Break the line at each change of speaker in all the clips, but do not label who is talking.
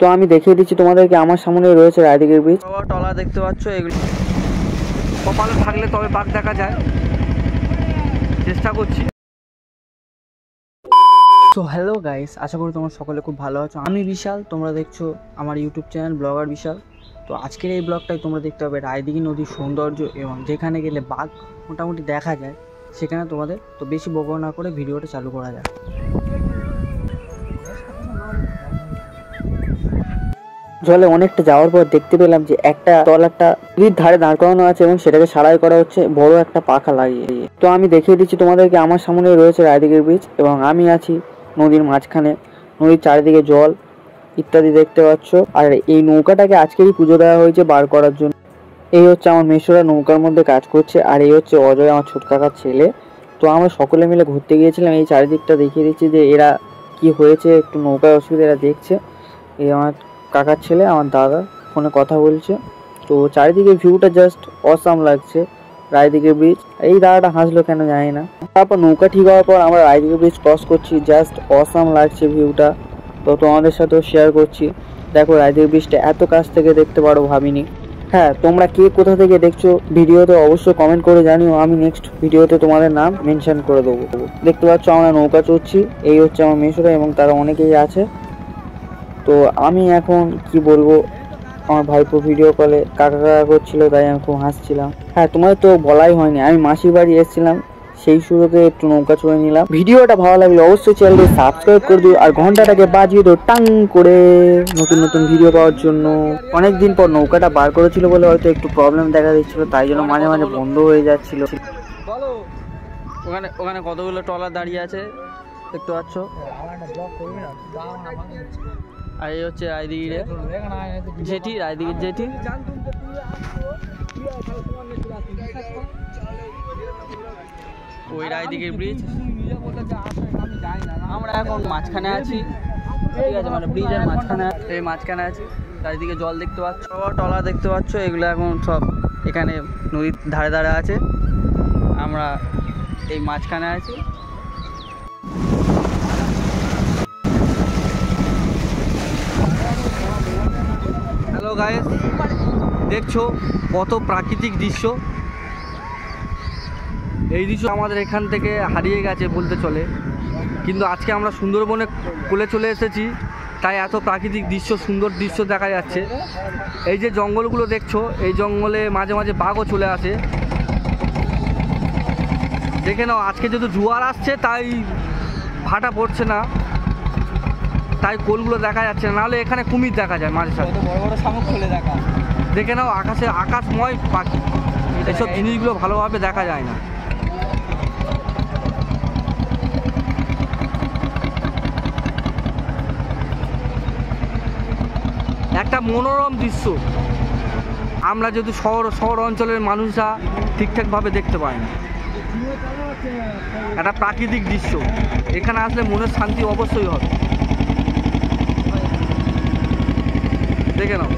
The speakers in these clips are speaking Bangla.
তো আমি দেখিয়ে দিচ্ছি তোমাদেরকে, আমার সামনে রয়েছে রায়দিঘির ব্রিজ।
টলা দেখতে পাচ্ছ, এগুলি কপালে থাকলে তবে বাঘ দেখা যায়, চেষ্টা করছি। তো হ্যালো গাইস, আশা করি তোমরা সকলে খুব ভালো আছো। আমি বিশাল, তোমরা দেখছো আমার ইউটিউব চ্যানেল ব্লগার বিশাল। তো আজকের এই ব্লগটাই তোমরা দেখতে পাবে রায়দিঘি নদীর সৌন্দর্য এবং যেখানে গেলে বাঘ মোটামুটি দেখা যায় সেখানে তোমাদের। তো বেশি বকবক না করে ভিডিওটা চালু করা যায়।
জলে অনেকটা যাওয়ার পর দেখতে পেলাম যে একটা ট্রলারটা নদীর ধারে দাঁড় করানো আছে এবং সেটাকে সারাই করা হচ্ছে বড় একটা পাখা লাগিয়ে। তো আমি দেখিয়ে দিচ্ছি তোমাদেরকে, আমার সামনে রয়েছে রায়দিঘির ব্রিজ এবং আমি আছি নদীর মাঝখানে। নদীর চারিদিকে জল ইত্যাদি দেখতে পাচ্ছ। আর এই নৌকাটাকে আজকেরই পুজো দেওয়া হয়েছে বার করার জন্য। এই হচ্ছে আমার মেশোরা নৌকার মধ্যে কাজ করছে, আর এই হচ্ছে অজয়, আমার ছোট কাকার ছেলে। তো আমরা সকলে মিলে ঘুরতে গিয়েছিলাম। এই চারিদিকটা দেখিয়ে দিচ্ছি যে এরা কি হয়েছে, একটু নৌকায় অসুবিধা এরা দেখছে। এই আমার কাকার ছেলে, আমার দাদা ফোনে কথা বলছে। তো চারিদিকে ভিউটা জাস্ট অসাম লাগছে। রায়দিঘি ব্রিজ, এই দাদাটা হাসলো কেন জানি না। তারপর নৌকা ঠিক হওয়ার পর আমরা রায়দিঘি ব্রিজ ক্রস করছি, জাস্ট অসাম লাগছে ভিউটা। তো তোমাদের সাথেও শেয়ার করছি। দেখো রায়দিঘি ব্রিজটা এত কাছ থেকে দেখতে পারো ভাবিনি। হ্যাঁ, তোমরা কে কোথা থেকে দেখছো ভিডিওতে অবশ্যই কমেন্ট করে জানিও, আমি নেক্সট ভিডিওতে তোমাদের নাম মেনশন করে দেবো। দেখতে পাচ্ছ আমরা নৌকা চড়ছি, এই হচ্ছে আমার মেশোরা এবং তারা অনেকেই আছে। তো আমি এখন কি বলবো, আমার ভাইপো ভিডিও কলে কাকা কাকা করছিল, তাই আমি খুব হাসছিলাম। হ্যাঁ, তোমাদের তো বলাই হয়নি, আমি মাসির বাড়ি এসেছিলাম, সেই সুযোগে একটু নৌকা চড়ে নিলাম। ভিডিওটা ভালো লাগলে অবশ্যই চ্যানেলটি সাবস্ক্রাইব করে দিও আর ঘন্টাটাকে বাজিয়ে দিও টাং করে নতুন নতুন ভিডিও পাওয়ার জন্য। অনেকদিন পর নৌকাটা বার করেছিল বলে হয়তো একটু প্রবলেম দেখা দিচ্ছিল, তাই জন্য মাঝে মাঝে বন্ধ হয়ে যাচ্ছিল।
ওখানে ওখানে কতগুলো ট্রলার দাঁড়িয়ে আছে দেখতে পাচ্ছ। আর এই হচ্ছে রায়দিঘির জেটি, রায়দিঘির জেটি। ওই রায়দিঘির ব্রিজ, আমরা এখন মাঝখানে আছি, ঠিক আছে, মানে ব্রিজের মাঝখানে, এই মাঝখানে আছি। চারিদিকে জল দেখতে পাচ্ছ, টলা দেখতে পাচ্ছ, এগুলো এখন সব এখানে নদীর ধারে ধারে আছে। আমরা এই মাঝখানে আছি। হ্যালো গাইস, দেখছো কত প্রাকৃতিক দৃশ্য। এই দৃশ্য আমাদের এখান থেকে হারিয়ে গেছে বলতে চলে, কিন্তু আজকে আমরা সুন্দরবনে কোলে চলে এসেছি, তাই এত প্রাকৃতিক দৃশ্য, সুন্দর দৃশ্য দেখা যাচ্ছে। এই যে জঙ্গলগুলো দেখছো, এই জঙ্গলে মাঝে মাঝে বাঘও চলে আসে। দেখে নাও, আজকে যেহেতু জোয়ার আসছে তাই ভাটা পড়ছে না, তাই কোলগুলো দেখা যাচ্ছে না, নাহলে এখানে কুমির দেখা যায় মাঝে সাথে, বড় বড় শামুক খুলে দেখা। দেখে নাও, আকাশে আকাশময় পাখি, এইসব জিনিসগুলো ভালোভাবে দেখা যায় না। একটা মনোরম দৃশ্য, আমরা যেহেতু শহর অঞ্চলের মানুষরা ঠিকঠাকভাবে দেখতে পাই না। একটা প্রাকৃতিক দৃশ্য, এখানে আসলে মনের শান্তি অবশ্যই হবে। দেখে নাও,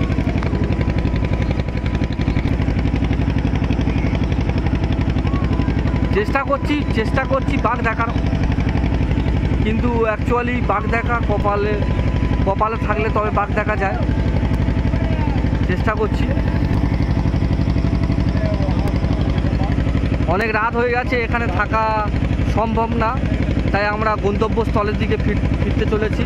চেষ্টা করছি বাঘ দেখার, কিন্তু অ্যাকচুয়ালি বাঘ দেখা কপালে থাকলে তবে বাঘ দেখা যায়, চেষ্টা করছি। অনেক রাত হয়ে গেছে, এখানে থাকা সম্ভব না, তাই আমরা গন্তব্যস্থলের দিকে ফিরতে চলেছি।